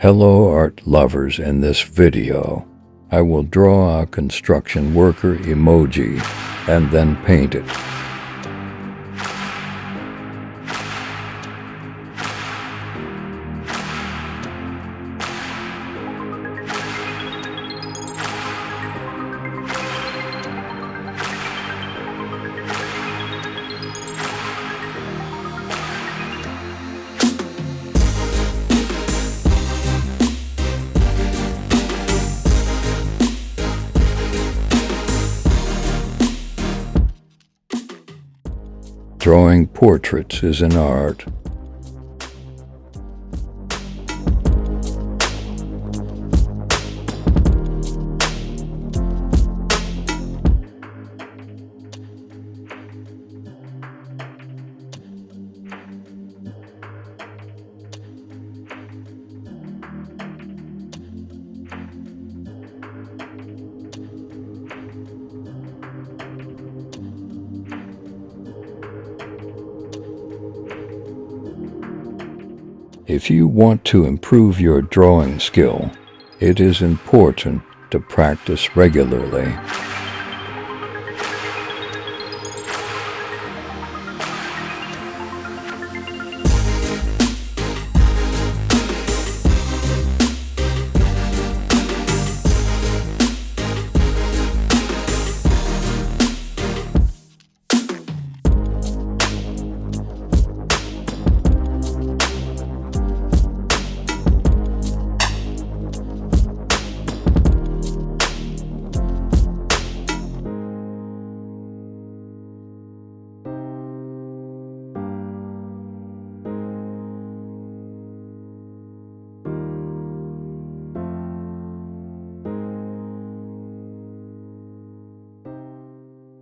Hello art lovers, in this video I will draw a construction worker emoji and then paint it. Drawing portraits is an art. If you want to improve your drawing skill, it is important to practice regularly.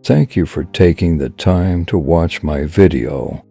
Thank you for taking the time to watch my video.